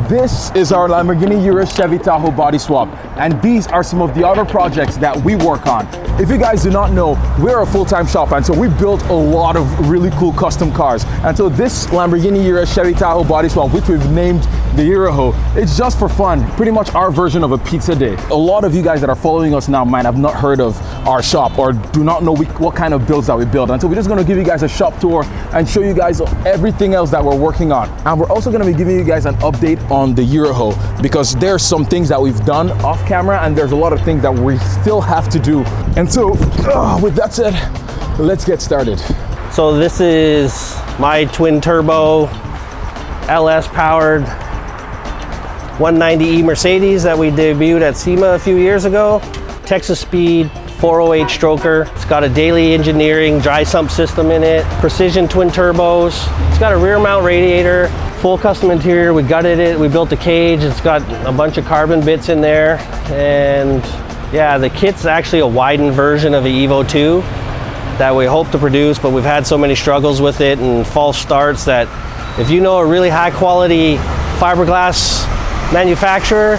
This is our Lamborghini Urus Chevy Tahoe body swap, and these are some of the other projects that we work on. If you guys do not know, we're a full-time shop, and so we built a lot of really cool custom cars. And so this Lamborghini Urus Chevy Tahoe body swap, which we've named the Uraho, it's just for fun, pretty much our version of a pizza day. A lot of you guys that are following us now might have not heard of our shop or do not know what kind of builds that we build. And so we're just gonna give you guys a shop tour and show you guys everything else that we're working on. And we're also gonna be giving you guys an update on the Uraho, because there's some things that we've done off camera and there's a lot of things that we still have to do. And so with that said, let's get started. So this is my twin turbo LS powered 190E Mercedes that we debuted at SEMA a few years ago. Texas speed, 408 stroker. It's got a daily engineering dry sump system in it, precision twin turbos. It's got a rear mount radiator, full custom interior. We gutted it, we built a cage. It's got a bunch of carbon bits in there. And yeah, the kit's actually a widened version of the Evo 2 that we hope to produce, but we've had so many struggles with it and false starts that if you know a really high quality fiberglass manufacturer,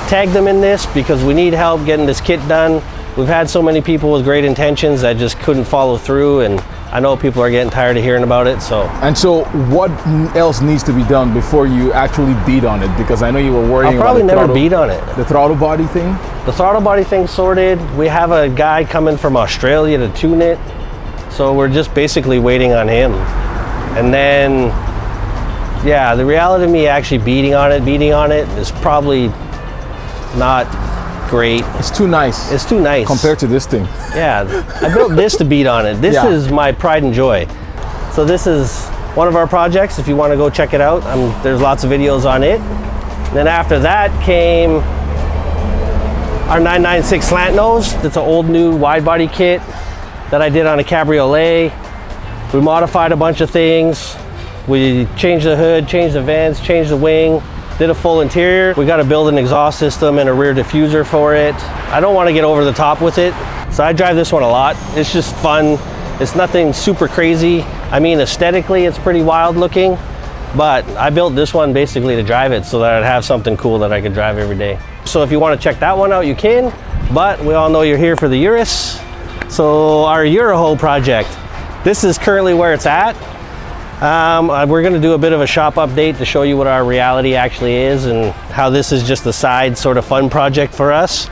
tag them in this, because we need help getting this kit done. We've had so many people with great intentions that just couldn't follow through, and I know people are getting tired of hearing about it. And so what else needs to be done before you actually beat on it? Because I know you were worrying I'll probably about never beat on it. The throttle body thing? The throttle body thing's sorted. We have a guy coming from Australia to tune it, so we're just basically waiting on him. And then, yeah, the reality of me actually beating on it is probably not great. It's too nice. It's too nice. Compared to this thing. Yeah, I built this to beat on it. This is my pride and joy. So this is one of our projects. If you want to go check it out, there's lots of videos on it. Then after that came our 996 slant nose. It's an old new wide body kit that I did on a cabriolet. We modified a bunch of things. We changed the hood, changed the vents, changed the wing, did a full interior. We got to build an exhaust system and a rear diffuser for it. I don't want to get over the top with it, so I drive this one a lot. It's just fun. It's nothing super crazy. I mean, aesthetically, it's pretty wild looking, but I built this one basically to drive it so that I'd have something cool that I could drive every day. So if you want to check that one out, you can, but we all know you're here for the Urus. So our Uraho project, this is currently where it's at. We're going to do a bit of a shop update to show you what our reality actually is and how this is just a side sort of fun project for us,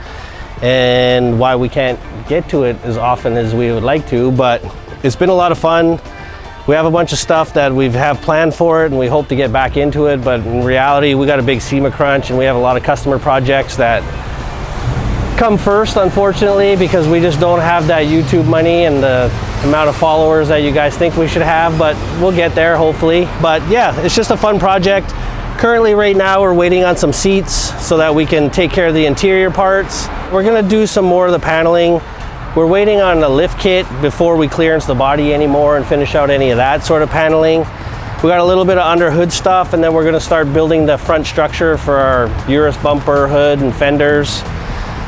and why we can't get to it as often as we would like to, but it's been a lot of fun. We have a bunch of stuff that we have planned for it and we hope to get back into it, but in reality we got a big SEMA crunch and we have a lot of customer projects that come first, unfortunately, because we just don't have that YouTube money and the amount of followers that you guys think we should have, but we'll get there hopefully. But yeah, it's just a fun project. Currently right now we're waiting on some seats so that we can take care of the interior parts. We're gonna do some more of the paneling. We're waiting on the lift kit before we clearance the body anymore and finish out any of that sort of paneling. We got a little bit of under hood stuff, and then we're gonna start building the front structure for our Urus bumper, hood, and fenders.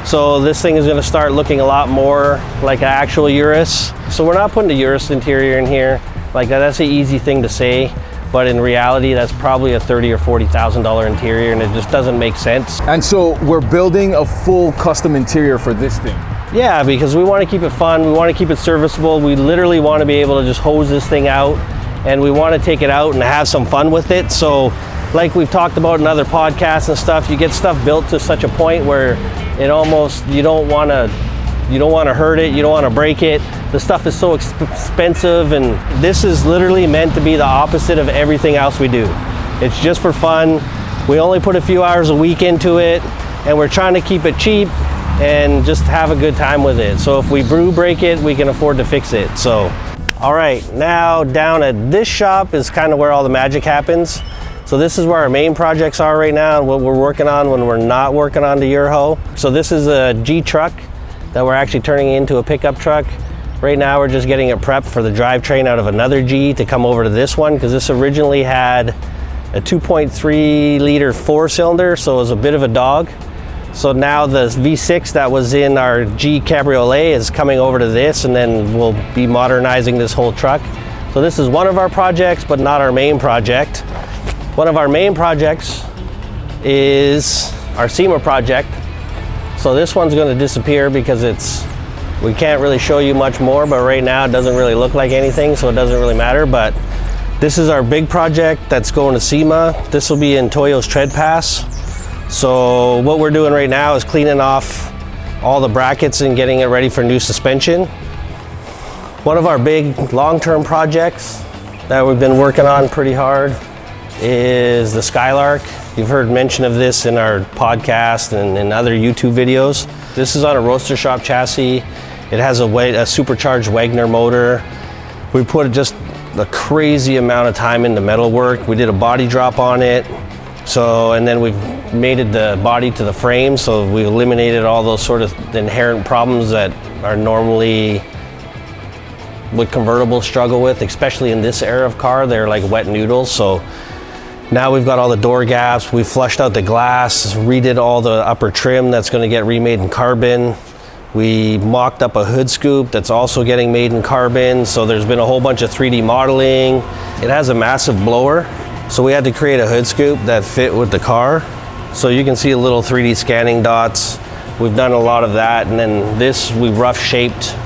So this thing is going to start looking a lot more like an actual Urus. So we're not putting the Urus interior in here. Like that's an easy thing to say, but in reality that's probably a $30,000 or $40,000 interior, and it just doesn't make sense. And so we're building a full custom interior for this thing. Yeah, because we want to keep it fun, we want to keep it serviceable. We literally want to be able to just hose this thing out, and we want to take it out and have some fun with it. So like we've talked about in other podcasts and stuff, you get stuff built to such a point where it almost, you don't want to hurt it, you don't want to break it. The stuff is so expensive, and this is literally meant to be the opposite of everything else we do. It's just for fun. We only put a few hours a week into it, and we're trying to keep it cheap and just have a good time with it. So if we break it, we can afford to fix it. So, all right, now down at this shop is kind of where all the magic happens. So this is where our main projects are right now and what we're working on when we're not working on the Uraho. So this is a G truck that we're actually turning into a pickup truck. Right now we're just getting it prepped for the drivetrain out of another G to come over to this one, because this originally had a 2.3 liter 4-cylinder, so it was a bit of a dog. So now the V6 that was in our G Cabriolet is coming over to this, and then we'll be modernizing this whole truck. So this is one of our projects, but not our main project. One of our main projects is our SEMA project. So this one's going to disappear because we can't really show you much more, but right now it doesn't really look like anything, so it doesn't really matter. But this is our big project that's going to SEMA. This will be in Toyo's Tread Pass. So what we're doing right now is cleaning off all the brackets and getting it ready for new suspension. One of our big long-term projects that we've been working on pretty hard is the Skylark. You've heard mention of this in our podcast and in other YouTube videos. This is on a roadster shop chassis. It has a supercharged Wagner motor. We put just a crazy amount of time into metal work. We did a body drop on it. And then we've mated the body to the frame, so we eliminated all those sort of inherent problems that are normally what convertibles struggle with, especially in this era of car. They're like wet noodles. So now we've got all the door gaps, we flushed out the glass, redid all the upper trim that's going to get remade in carbon. We mocked up a hood scoop that's also getting made in carbon. So there's been a whole bunch of 3D modeling. It has a massive blower, so we had to create a hood scoop that fit with the car. So you can see a little 3D scanning dots. We've done a lot of that, and then this we rough shaped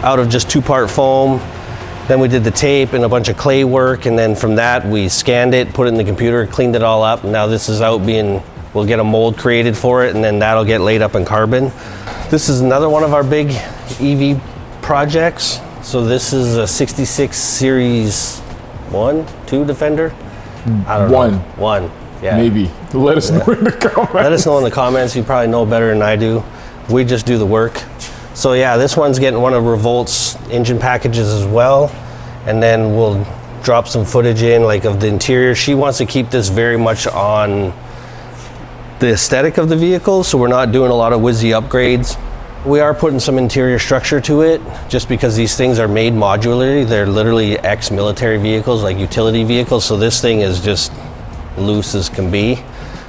out of just 2-part foam. Then we did the tape and a bunch of clay work, and then from that we scanned it, put it in the computer, cleaned it all up. Now this is out we'll get a mold created for it, and then that'll get laid up in carbon. This is another one of our big EV projects. So this is a 66 Series 1, 2 Defender? I don't know. One, yeah. Maybe. Let us know in the comments. Let us know in the comments. You probably know better than I do. We just do the work. So yeah, this one's getting one of Revolt's engine packages as well. And then we'll drop some footage in of the interior. She wants to keep this very much on the aesthetic of the vehicle, so we're not doing a lot of whizzy upgrades. We are putting some interior structure to it just because these things are made modularly. They're literally ex-military vehicles, like utility vehicles. So this thing is just loose as can be.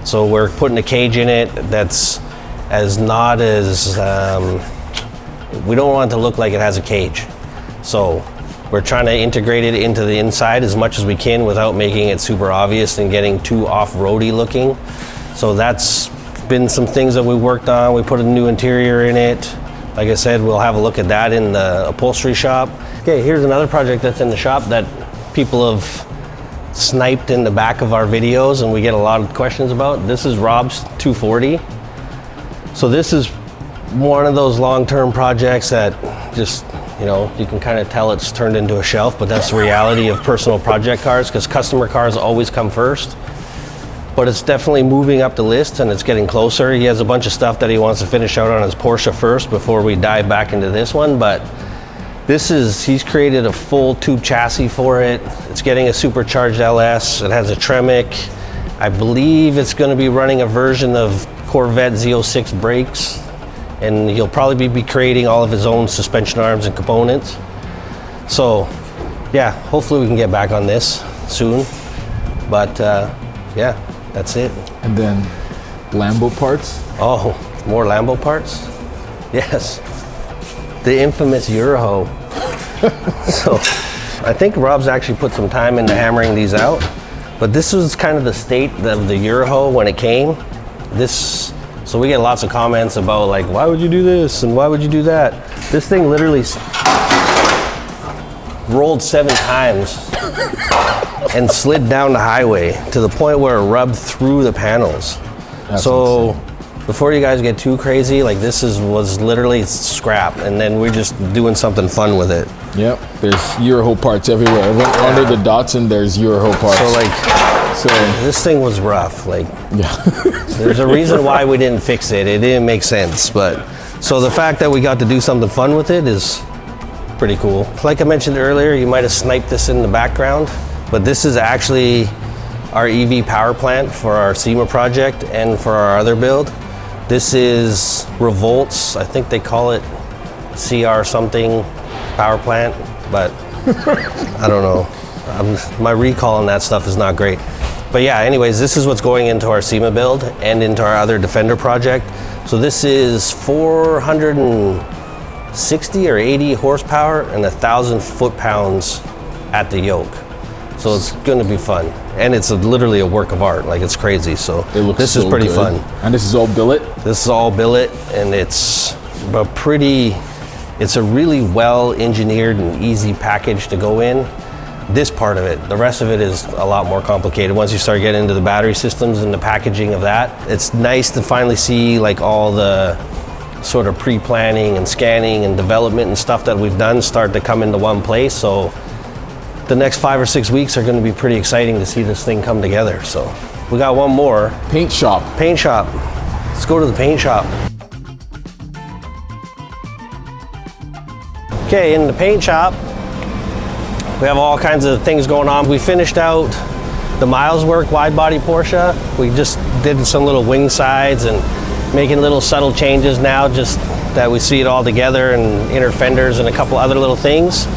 So we're putting a cage in it that's not as, we don't want it to look like it has a cage. So we're trying to integrate it into the inside as much as we can without making it super obvious and getting too off-roady looking. So that's been some things that we worked on. We put a new interior in it. Like I said, we'll have a look at that in the upholstery shop. Okay, here's another project that's in the shop that people have sniped in the back of our videos and we get a lot of questions about. This is Rob's 240. So this is one of those long-term projects that just, you can kind of tell it's turned into a shelf, but that's the reality of personal project cars, because customer cars always come first. But it's definitely moving up the list and it's getting closer. He has a bunch of stuff that he wants to finish out on his Porsche first before we dive back into this one. But he's created a full tube chassis for it. It's getting a supercharged LS. It has a Tremec. I believe it's going to be running a version of Corvette Z06 brakes. And he'll probably be creating all of his own suspension arms and components. So yeah, hopefully we can get back on this soon. But yeah. That's it. And then Lambo parts. Oh, more Lambo parts? Yes. The infamous Euro. So I think Rob's actually put some time into hammering these out. But this was kind of the state of the Euro when it came. So we get lots of comments about why would you do this and why would you do that? This thing literally rolled 7 times and slid down the highway to the point where it rubbed through the panels. That's so insane. Before you guys get too crazy, this was literally scrap, and then we're just doing something fun with it. Yep, there's Euro under the Datsun, there's Euro parts. So this thing was rough. There's a reason why we didn't fix it. It didn't make sense, but so the fact that we got to do something fun with it is pretty cool. Like I mentioned earlier, you might have sniped this in the background, but this is actually our EV power plant for our SEMA project and for our other build. This is Revolt's, I think they call it CR something power plant, but I don't know. My recall on that stuff is not great. But yeah, anyways, this is what's going into our SEMA build and into our other Defender project. So this is 460 or 80 horsepower and 1,000 foot-pounds at the yoke. So it's gonna be fun. And it's literally a work of art, like it's crazy. So this is pretty fun. And this is all billet? This is all billet, and it's a really well engineered and easy package to go in. This part of it, the rest of it is a lot more complicated. Once you start getting into the battery systems and the packaging of that, it's nice to finally see like all the sort of pre-planning and scanning and development and stuff that we've done start to come into one place. So the next 5 or 6 weeks are going to be pretty exciting to see this thing come together. So we got one more. Paint shop. Paint shop. Let's go to the paint shop. Okay, in the paint shop, we have all kinds of things going on. We finished out the miles work wide body Porsche. We just did some little wing sides and making little subtle changes now, just that we see it all together, and inner fenders and a couple other little things.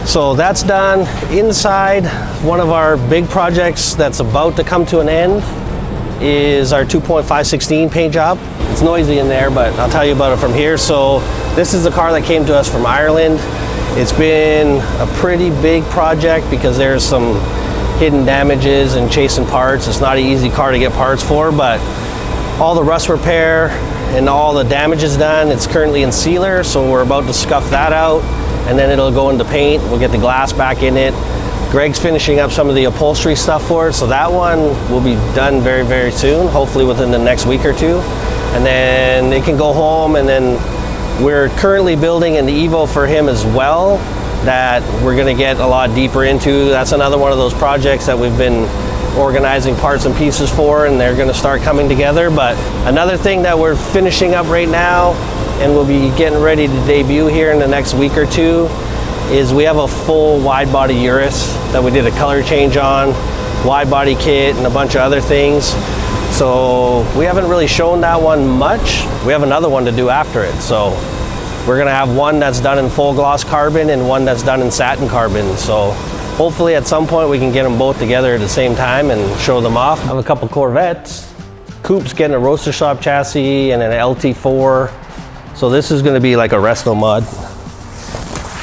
So that's done. Inside, one of our big projects that's about to come to an end is our 2.516 paint job. It's noisy in there, but I'll tell you about it from here. So this is a car that came to us from Ireland. It's been a pretty big project because there's some hidden damages and chasing parts. It's not an easy car to get parts for, but all the rust repair and all the damage is done. It's currently in sealer, so we're about to scuff that out, and then it'll go into paint. We'll get the glass back in it. Greg's finishing up some of the upholstery stuff for it, so that one will be done very, very soon, hopefully within the next week or two. And then it can go home, and then we're currently building an Evo for him as well that we're gonna get a lot deeper into. That's another one of those projects that we've been organizing parts and pieces for, and they're gonna start coming together. But another thing that we're finishing up right now, and we'll be getting ready to debut here in the next week or two, is we have a full wide body Urus that we did a color change on, wide body kit and a bunch of other things. So we haven't really shown that one much. We have another one to do after it. So we're gonna have one that's done in full gloss carbon and one that's done in satin carbon. So hopefully at some point we can get them both together at the same time and show them off. I have a couple Corvettes. Coupe's getting a roaster shop chassis and an LT4. So this is gonna be like a resto mod.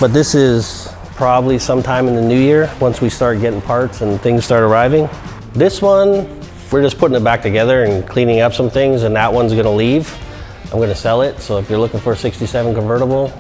But this is probably sometime in the new year once we start getting parts and things start arriving. This one, we're just putting it back together and cleaning up some things, and that one's gonna leave. I'm gonna sell it, so if you're looking for a 67 convertible,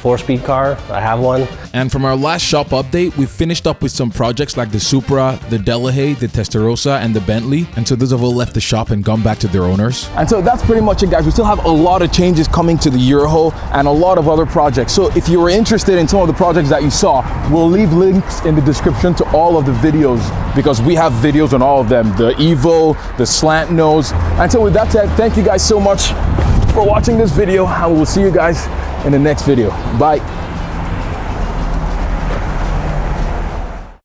4-speed car, I have one. And from our last shop update, we finished up with some projects like the Supra, the Delahaye, the Testarossa, and the Bentley. And so those have all left the shop and gone back to their owners. And so that's pretty much it, guys. We still have a lot of changes coming to the Euro and a lot of other projects. So if you were interested in some of the projects that you saw, we'll leave links in the description to all of the videos, because we have videos on all of them. The Evo, the slant nose. And so with that said, thank you guys so much for watching this video, and we'll see you guys in the next video. Bye.